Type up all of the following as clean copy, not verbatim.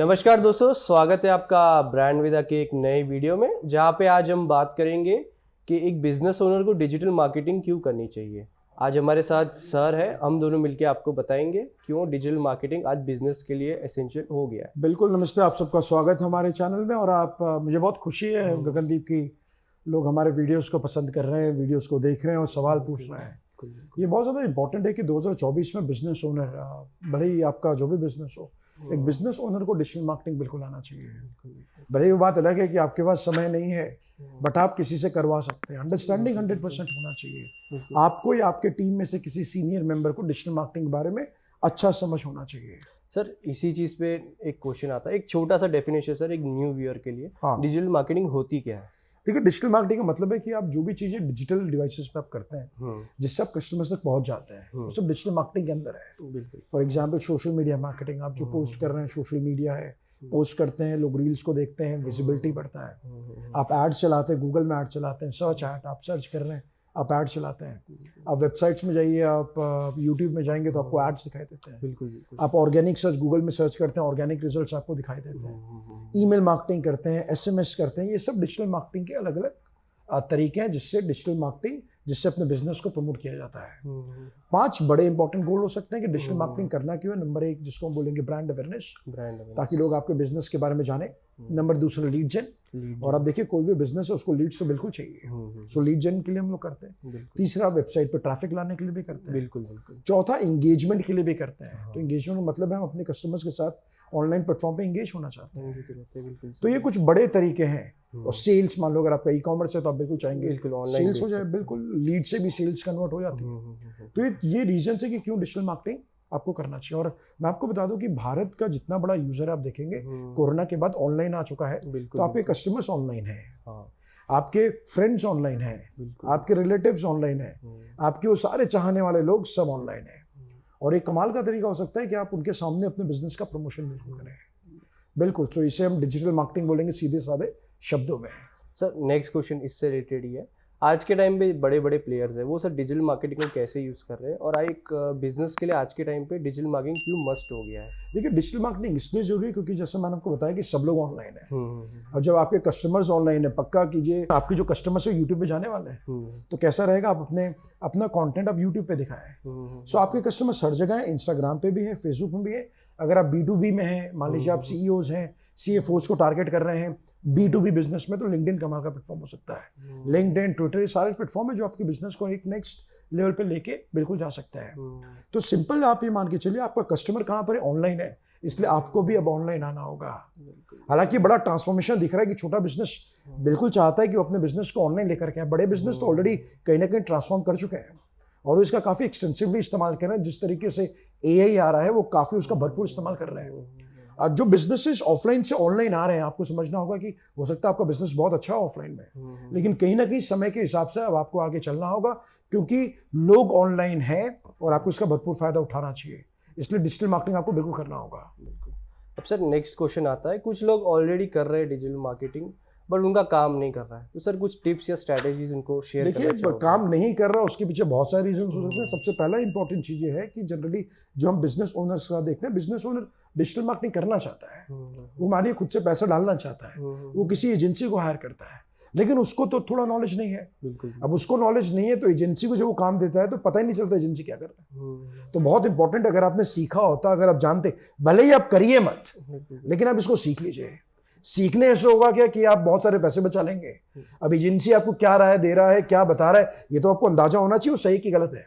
नमस्कार दोस्तों, स्वागत है आपका ब्रांड विदा के एक नए वीडियो में, जहां पे आज हम बात करेंगे कि एक बिजनेस ओनर को डिजिटल मार्केटिंग क्यों करनी चाहिए। आज हमारे साथ सर है, हम दोनों मिलके आपको बताएंगे क्यों डिजिटल मार्केटिंग आज बिजनेस के लिए एसेंशियल हो गया है। बिल्कुल, नमस्ते, आप सबका स्वागत है हमारे चैनल में। और आप मुझे बहुत खुशी है गगनदीप की लोग हमारे वीडियोस को पसंद कर रहे हैं, वीडियोस को देख रहे हैं और सवाल पूछ रहे हैं। ये बहुत ज़्यादा इंपॉर्टेंट है कि 2024 में बिजनेस ओनर, भले ही आपका जो भी बिजनेस हो, एक बिजनेस ओनर को डिजिटल मार्केटिंग बिल्कुल आना चाहिए। भले ही वो बात अलग है कि आपके पास समय नहीं है, बट आप किसी से करवा सकते हैं। अंडरस्टैंडिंग 100% होना चाहिए आपको या आपके टीम में से किसी सीनियर मेंबर को डिजिटल मार्केटिंग के बारे में अच्छा समझ होना चाहिए। सर, इसी चीज़ पे एक क्वेश्चन आता है, एक छोटा सा डेफिनेशन सर, एक न्यू व्यूअर के लिए। हाँ, डिजिटल मार्केटिंग होती क्या है? देखिए, डिजिटल मार्केटिंग का मतलब है कि आप जो भी चीज़ें डिजिटल डिवाइसेस पे आप करते हैं, जिससे आप कस्टमर्स तक पहुंच जाते हैं, वो सब डिजिटल मार्केटिंग के अंदर है। बिल्कुल। For example social media marketing, आप जो पोस्ट कर रहे हैं सोशल मीडिया है, पोस्ट करते हैं, लोग रील्स को देखते हैं, विजिबिलिटी बढ़ता है। आप एड्स चलाते हैं, गूगल में एड चलाते हैं, सर्च ऐड, आप सर्च कर रहे हैं, आप एड चलाते हैं। आप वेबसाइट्स में जाइए, आप यूट्यूब में जाएंगे तो आपको एड्स दिखाई देते हैं। बिल्कुल बिल्कुल। आप ऑर्गेनिक सर्च गूगल में सर्च करते हैं, ऑर्गेनिक रिजल्ट्स आपको दिखाई देते हैं। ईमेल मार्केटिंग करते हैं, एसएमएस करते हैं, ये सब डिजिटल मार्केटिंग के अलग अलग तरीके हैं जिससे डिजिटल मार्केटिंग, जिससे अपने बिजनेस को प्रमोट किया जाता है। 5 बड़े इंपॉर्टेंट गोल हो सकते हैं कि डिजिटल मार्केटिंग करना क्यों है। नंबर 1, जिसको हम बोलेंगे ब्रांड अवेयरनेस, ताकि लोग आपके बिजनेस के बारे में जाने। नंबर 2, लीड जेन। और आप देखिए, कोई भी बिजनेस है उसको लीड्स तो बिल्कुल चाहिए, सो लीड जेन के लिए हम लोग करते हैं। तीसरा, वेबसाइट पर ट्रैफिक लाने के लिए भी करते हैं। बिल्कुल बिल्कुल। चौथा, एंगेजमेंट के लिए भी करते हैं। तो एंगेजमेंट का मतलब है हम अपने कस्टमर्स के साथ ऑनलाइन प्लेटफॉर्म पे एंगेज होना चाहते हैं। तो ये कुछ बड़े तरीके हैं। और सेल्स, मान लो अगर आपका ई कॉमर्स है तो आप बिल्कुल चाहेंगे सेल्स हो जाए, बिल्कुल लीड से भी सेल्स कन्वर्ट हो जाती है। तो ये रीजन है कि क्यों डिजिटल मार्केटिंग आपको करना चाहिए। और मैं आपको बता दूं कि भारत का जितना बड़ा यूजर है, आप देखेंगे कोरोना के बाद ऑनलाइन आ चुका है। तो आपके कस्टमर्स ऑनलाइन है, आपके फ्रेंड्स ऑनलाइन है, आपके रिलेटिव्स ऑनलाइन है, आपके वो सारे चाहने वाले लोग सब ऑनलाइन है। और एक कमाल का तरीका हो सकता है कि आप उनके सामने अपने बिजनेस का प्रमोशन बिल्कुल करें। बिल्कुल, तो इसे हम डिजिटल मार्केटिंग बोलेंगे सीधे साधे शब्दों में। सर, नेक्स्ट क्वेश्चन इससे रिलेटेड ही है। आज के टाइम पे बड़े बड़े प्लेयर्स हैं, वो सर डिजिटल मार्केटिंग को कैसे यूज़ कर रहे हैं, और एक बिजनेस के लिए आज के टाइम पे डिजिटल मार्केटिंग क्यों मस्ट हो गया है? देखिए, डिजिटल मार्केटिंग इसलिए जरूरी है क्योंकि जैसे मैंने आपको बताया कि सब लोग ऑनलाइन है। अब जब आपके कस्टमर्स ऑनलाइन है, पक्का कीजिए आपके जो कस्टमर्स है यूट्यूब पे जाने वाले हैं, तो कैसा रहेगा, आप अपना कंटेंट आप यूट्यूब पे दिखाएं। सो आपके कस्टमर्स हर जगह है, इंस्टाग्राम पे भी है, फेसबुक में भी है। अगर आप B2B में हैं, मान लीजिए आप CEOs हैं, CFOs को टारगेट कर रहे हैं B2B बिजनेस में, तो लिंक्डइन कमाल का प्लेटफॉर्म हो सकता है। लिंक्डइन, ट्विटर, ये सारे प्लेटफॉर्म है जो आपके बिजनेस को एक नेक्स्ट लेवल पे लेके बिल्कुल जा सकते हैं। तो सिंपल आप ये मान के चलिए, आपका कस्टमर कहाँ पर है, ऑनलाइन है, इसलिए आपको भी अब ऑनलाइन आना होगा। हालांकि बड़ा ट्रांसफॉर्मेशन दिख रहा है कि छोटा बिजनेस बिल्कुल चाहता है कि वो अपने बिजनेस को ऑनलाइन लेकर के आए। बड़े बिजनेस तो ऑलरेडी कहीं ना कहीं ट्रांसफॉर्म कर चुके हैं और इसका काफ़ी एक्सटेंसिवली इस्तेमाल कर रहे हैं। जिस तरीके से AI आ रहा है, वो काफ़ी उसका भरपूर इस्तेमाल कर रहे हैं। जो बिजनेसेस ऑफलाइन से ऑनलाइन आ रहे हैं, आपको समझना होगा कि हो सकता है आपका बिजनेस बहुत अच्छा है ऑफलाइन में, लेकिन कहीं ना कहीं समय के हिसाब से अब आपको आगे चलना होगा, क्योंकि लोग ऑनलाइन है और आपको इसका भरपूर फायदा उठाना चाहिए। इसलिए डिजिटल मार्केटिंग आपको बिल्कुल करना होगा। अब सर, नेक्स्ट क्वेश्चन आता है, कुछ लोग ऑलरेडी कर रहे हैं डिजिटल मार्केटिंग, बट उनका काम नहीं कर रहा है, तो सर कुछ टिप्स या स्ट्रैटेजीज उनको शेयर करना देखिए, काम नहीं कर रहा, उसके पीछे बहुत सारे रीजन हो सकते हैं। सबसे पहला इंपॉर्टेंट चीज ये है कि जनरली जो हम बिजनेस ओनर्स का देखते हैं, बिजनेस ओनर डिजिटल मार्केटिंग करना चाहता है, वो मानिए खुद से पैसा डालना चाहता है, वो किसी एजेंसी को हायर करता है, लेकिन उसको तो थोड़ा नॉलेज नहीं है। अब उसको नॉलेज नहीं है तो एजेंसी को जब वो काम देता है तो पता ही नहीं चलता एजेंसी क्या कर रहा है। तो बहुत इंपॉर्टेंट, अगर आपने सीखा होता, अगर आप जानते, भले ही आप करिए मत, लेकिन आप इसको सीख लीजिए। सीखने ऐसे होगा क्या कि आप बहुत सारे पैसे बचा लेंगे। अब एजेंसी आपको क्या राय दे रहा है, क्या बता रहा है, ये तो आपको अंदाजा होना चाहिए वो सही की गलत है।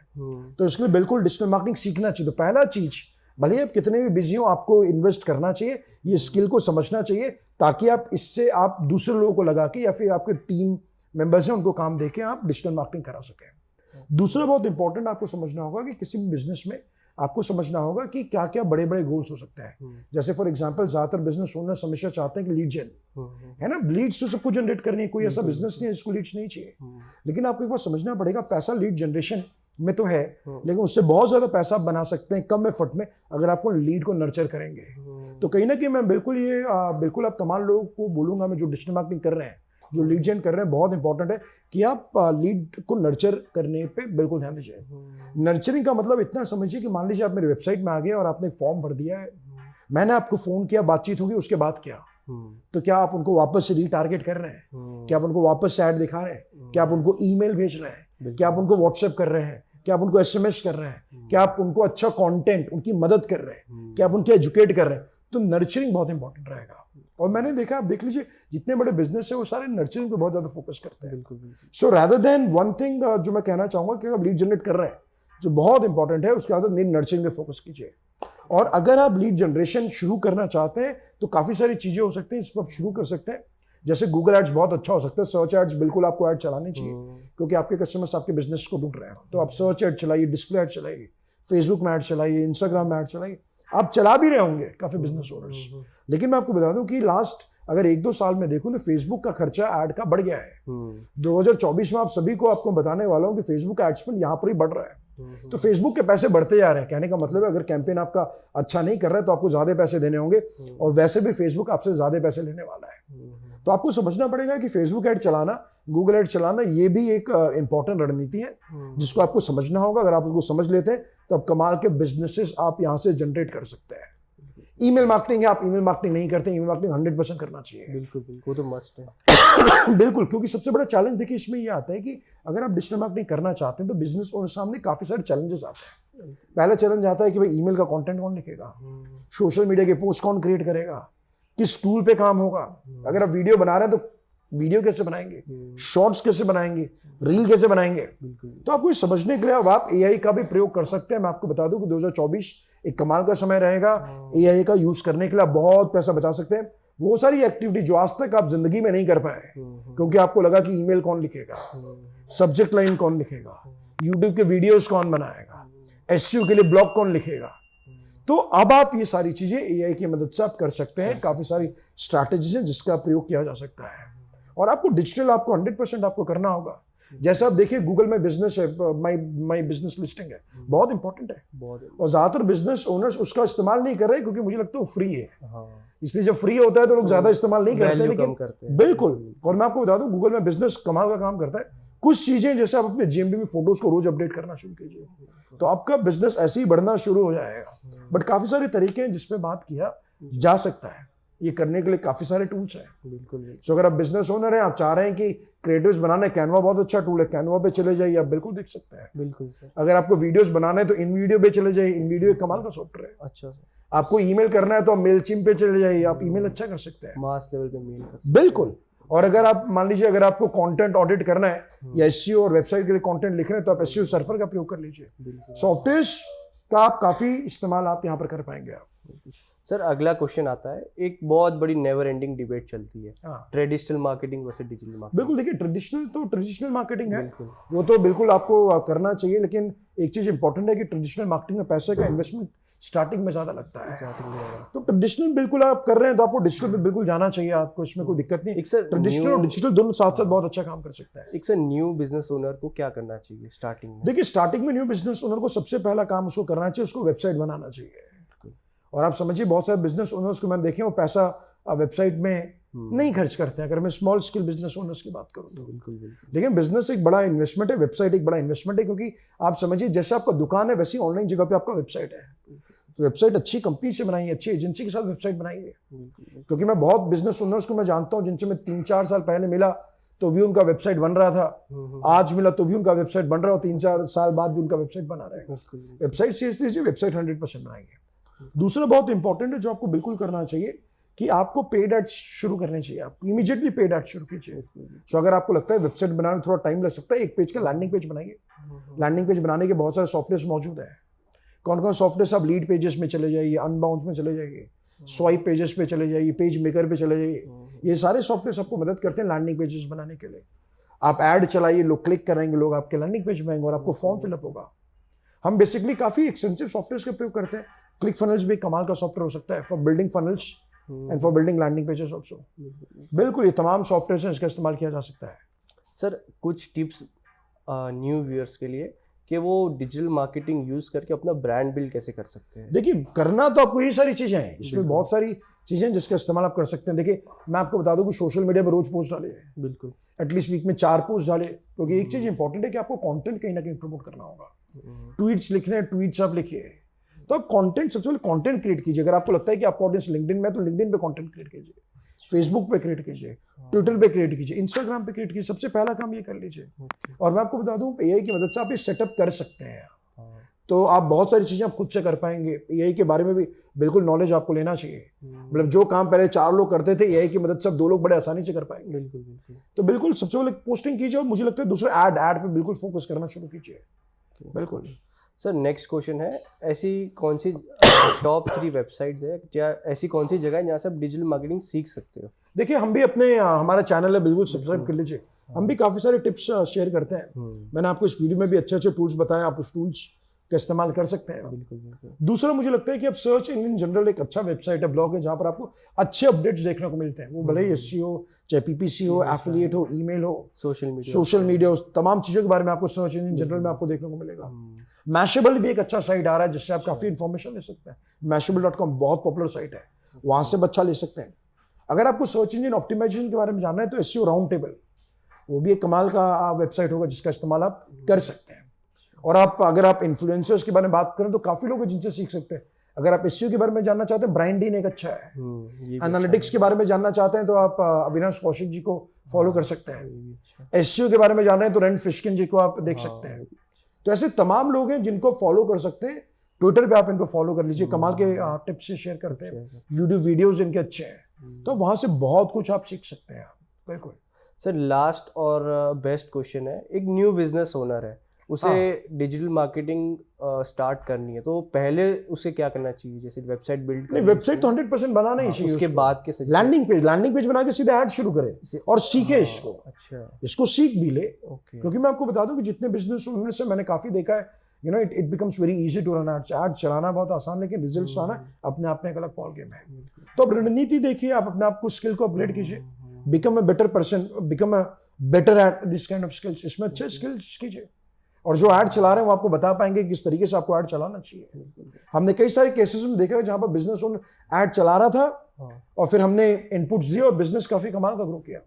तो इसके लिए बिल्कुल डिजिटल मार्केटिंग सीखना चाहिए। तो पहला चीज, भले ही आप कितने भी बिजी हो, आपको इन्वेस्ट करना चाहिए, ये स्किल को समझना चाहिए, ताकि आप इससे आप दूसरे लोगों को लगा के या फिर आपके टीम मेंबर्स हैं उनको काम देके आप डिजिटल मार्केटिंग करा सकें। दूसरा बहुत इंपॉर्टेंट आपको समझना होगा कि किसी भी बिजनेस में आपको समझना होगा कि क्या क्या बड़े बड़े गोल्स हो सकते हैं। जैसे फॉर एग्जांपल, ज्यादातर बिजनेस ओनर्स हमेशा चाहते हैं कि लीड जेन है ना, लीड्स तो सबको जनरेट करनी है, कोई ऐसा बिजनेस नहीं है जिसको लीड्स नहीं चाहिए। लेकिन आपको एक बार समझना पड़ेगा, पैसा लीड जनरेशन में तो है, लेकिन उससे बहुत ज्यादा पैसा आप बना सकते हैं कम एफर्ट में, अगर आपको लीड को नर्चर करेंगे। तो कहीं ना कहीं मैं बिल्कुल आप तमाम लोगों को बोलूंगा, मैं जो डिजिटल मार्केटिंग कर रहे हैं, जो लीड जेन कर रहे हैं, बहुत इंपॉर्टेंट है कि आप लीड को नर्चर करने पे बिल्कुल ध्यान दीजिए। नर्चरिंग का मतलब इतना समझिए कि मान लीजिए आप मेरी वेबसाइट में आ गए और आपने एक फॉर्म भर दिया है, मैंने आपको फोन किया, बातचीत होगी, उसके बाद क्या, तो क्या आप उनको वापस से रीटारगेट कर रहे हैं, क्या आप उनको वापस से ऐड दिखा रहे हैं, क्या आप उनको ईमेल भेज रहे हैं, क्या आप उनको व्हाट्सएप कर रहे हैं, क्या आप उनको एसएमएस कर रहे हैं, क्या आप उनको अच्छा कंटेंट, उनकी मदद कर रहे हैं, क्या आप उनके एजुकेट कर रहे हैं। तो नर्चरिंग बहुत इंपॉर्टेंट रहेगा। और मैंने देखा, आप देख लीजिए जितने बड़े बिजनेस है वो सारे नर्चरिंग पे बहुत ज्यादा फोकस करते हैं। So rather than one thing जो मैं कहना चाहूंगा कि आप लीड जनरेट कर रहे हैं जो बहुत इंपॉर्टेंट है, उसके बाद नर्चरिंग पे फोकस कीजिए। और अगर आप लीड जनरेशन शुरू करना चाहते हैं तो काफी सारी चीजें हो सकती हैं जिस पर आप शुरू कर सकते हैं। जैसे गूगल एड्स बहुत अच्छा हो सकता है, सर्च एड्स बिल्कुल आपको ऐड चलानी चाहिए क्योंकि आपके कस्टमर्स आपके बिजनेस को ढूंढ रहे हैं। तो आप सर्च एड चलाइए, डिस्प्ले एड चलाइए, फेसबुक में एड चलाइए, इंस्टाग्राम में एड चलाइए। आप चला भी रहे होंगे काफी बिजनेस ओनर्स, लेकिन मैं आपको बता दूं कि लास्ट अगर 1-2 साल में देखूं तो फेसबुक का खर्चा ऐड का बढ़ गया है। 2024 में आप सभी को आपको बताने वाला हूं कि फेसबुक का एड स्पेंड यहाँ पर ही बढ़ रहा है। तो फेसबुक के पैसे बढ़ते जा रहे हैं। कहने का मतलब है अगर कैंपेन आपका अच्छा नहीं कर रहा है तो आपको ज्यादा पैसे देने होंगे, और वैसे भी फेसबुक आपसे ज्यादा पैसे लेने वाला है। तो आपको समझना पड़ेगा कि फेसबुक ऐड चलाना, गूगल ऐड चलाना, ये भी एक इंपॉर्टेंट रणनीति है जिसको आपको समझना होगा। अगर आप उसको समझ लेते हैं तो आप कमाल के बिजनेसेस आप यहाँ से जनरेट कर सकते हैं। ईमेल मार्केटिंग है, आप ईमेल मार्केटिंग नहीं करते, ईमेल मार्केटिंग 100% करना चाहिए। बिल्कुल बिल्कुल, तो मस्ट है। बिल्कुल, क्योंकि सबसे बड़ा चैलेंज देखिए इसमें ये आता है कि अगर आप डिजिटल मार्केटिंग करना चाहते हैं तो बिजनेस ओनर सामने काफी सारे चैलेंजेस आते हैं। पहला चैलेंज आता है कि भाई ईमेल का कंटेंट कौन लिखेगा, सोशल मीडिया के पोस्ट कौन क्रिएट करेगा, किस टूल पे काम होगा। अगर आप वीडियो बना रहे हैं तो वीडियो कैसे बनाएंगे, शॉर्ट्स कैसे बनाएंगे, रील कैसे बनाएंगे। तो आपको समझने के लिए अब आप एआई का भी प्रयोग कर सकते हैं। मैं आपको बता दूं कि 2024 एक कमाल का समय रहेगा एआई का यूज करने के लिए। आप बहुत पैसा बचा सकते हैं। वो सारी एक्टिविटी जो आज तक आप जिंदगी में नहीं कर पाए क्योंकि आपको लगा कि ईमेल कौन लिखेगा, सब्जेक्ट लाइन कौन लिखेगा, यूट्यूब के वीडियोस कौन बनाएगा, एसईओ के लिए ब्लॉग कौन लिखेगा। तो अब आप ये सारी चीजें एआई की मदद से आप कर सकते हैं। काफी सारी स्ट्रैटेजीज हैं जिसका प्रयोग किया जा सकता है। और आपको डिजिटल आपको 100% आपको करना होगा। जैसे आप देखिए गूगल में बिजनेस है, माई बिजनेस लिस्टिंग है, बहुत इंपॉर्टेंट है। और ज्यादातर बिजनेस ओनर्स उसका इस्तेमाल नहीं कर रहे क्योंकि मुझे लगता है वो फ्री है। इसलिए जब फ्री होता है तो लोग ज्यादा इस्तेमाल नहीं करते, लेकिन बिल्कुल। और मैं आपको बता दूं गूगल में बिजनेस कमाल का काम करता है। कुछ चीजें जैसे आप अपने जीएमबी में फोटोज को रोज अपडेट करना शुरू कीजिए तो आपका बिजनेस ऐसे ही बढ़ना शुरू हो जाएगा। बट काफी सारे तरीके हैं जिसमें बात किया जा सकता है। ये करने के लिए काफी सारे टूल्स हैं। बिल्कुल। सो अगर आप बिजनेस ओनर हैं, आप चाह रहे हैं कि क्रिएटिव्स बनाना है, कैनवा बहुत अच्छा टूल है, कैनवा पे चले जाइए, आप बिल्कुल देख सकते हैं। बिल्कुल। अगर आपको वीडियोस बनाना है तो इन वीडियो पे चले जाइए, इन वीडियो एक कमाल का सॉफ्टवेयर है। अच्छा। आपको ईमेल करना है तो आप मेलचिम्प पे चले जाइए, आप ईमेल अच्छा कर सकते हैं, मास लेवल पे मेल कर सकते हैं। बिल्कुल। और अगर आप मान लीजिए अगर आपको कंटेंट ऑडिट करना है या एसईओ और वेबसाइट के लिए कंटेंट लिख रहे हैं तो आप एसईओ सर्वर का प्रयोग कर लीजिए। सॉफ्टवेयर का आप काफी इस्तेमाल आप यहाँ पर कर पाएंगे। आप सर अगला क्वेश्चन आता है, एक बहुत बड़ी नेवर एंडिंग डिबेट चलती है, traditional marketing versus digital marketing. बिल्कुल, देखिए ट्रेडिशनल तो ट्रेडिशनल मार्केटिंग है, वो तो बिल्कुल आपको करना चाहिए। लेकिन एक चीज इंपॉर्टेंट है कि ट्रेडिशनल मार्केटिंग में पैसे का इन्वेस्टमेंट स्टार्टिंग में ज्यादा लगता है। तो ट्रेडिशनल बिल्कुल आप कर रहे हैं तो आपको डिजिटल पे बिल्कुल जाना चाहिए, आपको इसमें कोई दिक्कत नहीं। ट्रेडिशनल और डिजिटल दोनों साथ साथ बहुत अच्छा काम कर सकता है। एक सर न्यू बिजनेस ओनर को क्या करना चाहिए स्टार्टिंग में? देखिए स्टार्टिंग में न्यू बिजनेस ओनर को सबसे पहला काम उसको करना चाहिए, उसको वेबसाइट बनाना चाहिए। और आप समझिए बहुत सारे बिजनेस ओनर्स को मैं देखे वो पैसा वेबसाइट में नहीं खर्च करते हैं। अगर मैं स्मॉल स्केल बिजनेस ओनर्स की बात करूं तो बिल्कुल। लेकिन बिजनेस एक बड़ा इन्वेस्टमेंट है, वेबसाइट एक बड़ा इन्वेस्टमेंट है, क्योंकि आप समझिए जैसे आपका दुकान है वैसी ऑनलाइन जगह पे आपका वेबसाइट है। तो वेबसाइट अच्छी कंपनी से बनाइए, अच्छी एजेंसी के साथ वेबसाइट बनाइए। क्योंकि मैं बहुत बिजनेस ओनर्स को मैं जानता हूँ जिनसे मैं 3-4 साल पहले मिला तो भी उनका वेबसाइट बन रहा था, आज मिला तो भी उनका वेबसाइट बन रहा है, 3-4 साल बाद भी उनका वेबसाइट बना रहा है। वेबसाइट सीरियसली लीजिए, वेबसाइट 100% बनाइए। दूसरा बहुत इंपॉर्टेंट है जो आपको बिल्कुल करना चाहिए कि आपको पेड एड्स शुरू करने चाहिए। आप इमीडिएटली पेड एड्स शुरू कीजिए। सो अगर आपको लगता है वेबसाइट बनाने में थोड़ा टाइम लग सकता है, एक पेज का लैंडिंग पेज बनाइए। लैंडिंग पेज बनाने के बहुत सारे सॉफ्टवेयर मौजूद है। कौन कौन सॉफ्टवेयर? आप लीड पेजेस में चले जाइए, अनबाउंस में चले जाइए, स्वाइप पेजेस पे चले जाइए, पेज मेकर पे चले जाइए। ये सारे सॉफ्टवेयर आपको मदद करते हैं लैंडिंग पेजेस बनाने के लिए। आप ऐड चलाइए, लोग क्लिक करेंगे, लोग आपके लैंडिंग पेज में आएंगे और आपको फॉर्म फिलअप होगा। हम बेसिकली काफी एक्सपेंसिव सॉफ्टवेयर का प्रयोग करते हैं। क्लिक फनल्स भी कमाल का सॉफ्टवेयर हो सकता है for building funnels and for building landing pages also. बिल्कुल, ये तमाम सॉफ्टवेयर हैं, इसका इस्तेमाल किया जा सकता है। सर कुछ टिप्स न्यू व्यूअर्स के लिए कि वो डिजिटल मार्केटिंग यूज करके अपना ब्रांड बिल्ड कैसे कर सकते हैं? देखिए करना तो आपको ये सारी चीजें हैं, इसमें बहुत सारी चीजें जिसका इस्तेमाल आप कर सकते हैं। देखिए मैं आपको बता दूं कि सोशल मीडिया पर रोज पोस्ट डालिए, बिल्कुल एटलीस्ट वीक में 4 पोस्ट डालिए, क्योंकि एक चीज इंपॉर्टेंट है कि आपको कंटेंट कहीं ना कहीं प्रमोट करना होगा। ट्वीट्स लिखने हैं, ट्वीट्स आप लिखिए, तो आप कंटेंट, सबसे पहले कंटेंट क्रिएट कीजिए। अगर आपको लगता है कि आपका ऑडियंस लिंक्डइन में है तो लिंक्डइन पे कंटेंट क्रिएट कीजिए, फेसबुक पे क्रिएट कीजिए, ट्विटर पे क्रिएट कीजिए, इंस्टाग्राम पे क्रिएट कीजिए। सबसे पहला काम ये कर लीजिए। और मैं आपको बता दूं एआई की मदद से आप ये सेटअप कर सकते हैं। तो आप बहुत सारी चीजें आप खुद से कर पाएंगे। एआई के बारे में भी बिल्कुल नॉलेज आपको लेना चाहिए। मतलब जो काम पहले 4 लोग करते थे, एआई की मदद से अब 2 लोग बड़े आसानी से कर पाएंगे। बिल्कुल बिल्कुल। तो बिल्कुल सबसे पहले पोस्टिंग कीजिए और मुझे लगता है दूसरा ऐड पे बिल्कुल फोकस करना शुरू कीजिए। बिल्कुल सर, नेक्स्ट क्वेश्चन है, ऐसी कौन सी टॉप 3 वेबसाइट्स है या ऐसी कौन सी जगह है जहाँ से आप डिजिटल मार्केटिंग सीख सकते हो? देखिए, हम भी अपने हमारा चैनल है, बिल्कुल सब्सक्राइब कर लीजिए। हम भी काफी सारे टिप्स शेयर करते हैं। मैंने आपको इस वीडियो में भी अच्छे अच्छे टूल्स बताए, आप उस टूल्स का इस्तेमाल कर सकते हैं। बिल्कुल बिल्कुल। दूसरा मुझे लगता है कि अब सर्च इंजन जनरल एक अच्छा वेबसाइट है, ब्लॉग है, जहाँ पर आपको अच्छे अपडेट्स देखने को मिलते हैं। वो भले ही एसईओ, चाहे पीपीसी हो, एफिलिएट हो, ईमेल हो, सोशल मीडिया हो, तमाम चीजों के बारे में आपको सर्च इंजन जनरल में आपको देखने को मिलेगा। मैशेबल भी एक अच्छा साइट आ रहा है जिससे आप काफी इन्फॉर्मेशन ले सकते हैं। मैशेबल.com बहुत पॉपुलर साइट है, वहां से बच्चा ले सकते हैं। अगर आपको सर्च इंजन ऑप्टिमाइजेशन के बारे में जानना है तो एसईओ राउंड टेबल, वो भी एक कमाल का वेबसाइट होगा जिसका इस्तेमाल आप कर सकते हैं। और अगर आप इन्फ्लुएंसर्स के बारे में बात करें तो काफी लोग हैं जिनसे सीख सकते हैं। अगर आप एसईओ के बारे में जानना चाहते हैं, ब्राइंडीन एक अच्छा है। एनालिटिक्स के बारे में जानना चाहते हैं तो आप अविनाश कौशिक जी को फॉलो कर सकते हैं। एसईओ के बारे में जानना है तो रेंट फिशकिन जी को आप देख सकते हैं। तो ऐसे तमाम लोग हैं जिनको फॉलो कर सकते हैं। ट्विटर पे आप इनको फॉलो कर लीजिए, कमाल के टिप्स से शेयर करते हैं, वीडियोस इनके अच्छे हैं। तो वहां से बहुत कुछ आप सीख सकते हैं। बिल्कुल सर, लास्ट और बेस्ट क्वेश्चन है, एक न्यू बिजनेस ओनर है, उसे डिजिटल मार्केटिंग स्टार्ट करनी है, तो पहले उसे क्या करना चाहिए? जैसे वेबसाइट बिल्ड करनी, वेबसाइट तो 100% बनाना ही चाहिए। उसके बाद के लैंडिंग पेज बना के सीधे ऐड शुरू करे और सीखे इसको। अच्छा, इसको सीख भी ले। क्योंकि मैं आपको बता दूं कि जितने बिजनेस ओनर से मैंने काफी देखा है, you know, it becomes very easy to run ads. Ad चलाना बहुत आसान, लेकिन रिजल्ट्स आना अपने आप में एक अलग बॉल गेम है। तो अब रणनीति देखिए, आप अपने आप को स्किल को अपग्रेड कीजिए, become a better person, become a better at this kind of skills. इसमें अच्छे स्किल्स कीजिए और जो ऐड चला रहे हैं वो आपको बता पाएंगे किस तरीके से आपको ऐड चलाना चाहिए। हमने कई सारे केसेस में देखा है जहां पर बिजनेस ओनर ऐड चला रहा था और फिर हमने इनपुट्स दिए और बिजनेस काफी कमाल का ग्रो किया।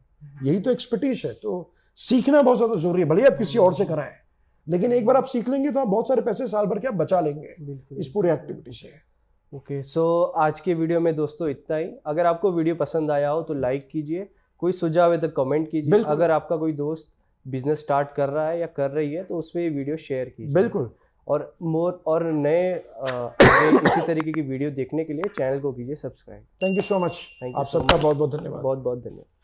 यही तो एक्सपर्टीज है। तो सीखना बहुत ज्यादा जरूरी है। भले आप किसी और से कराएं, लेकिन एक बार आप सीख लेंगे तो आप बहुत सारे पैसे साल भर के आप बचा लेंगे इस पूरी एक्टिविटी से। ओके, सो आज के वीडियो में दोस्तों इतना ही। अगर आपको वीडियो पसंद आया हो तो लाइक कीजिए, कोई सुझाव है तो कमेंट कीजिए। अगर आपका कोई दोस्त बिजनेस स्टार्ट कर रहा है या कर रही है तो उस पर ये वीडियो शेयर कीजिए। बिल्कुल। और नए इसी तरीके की वीडियो देखने के लिए चैनल को कीजिए subscribe. Thank you so much. आप सबका बहुत बहुत धन्यवाद। बहुत बहुत धन्यवाद।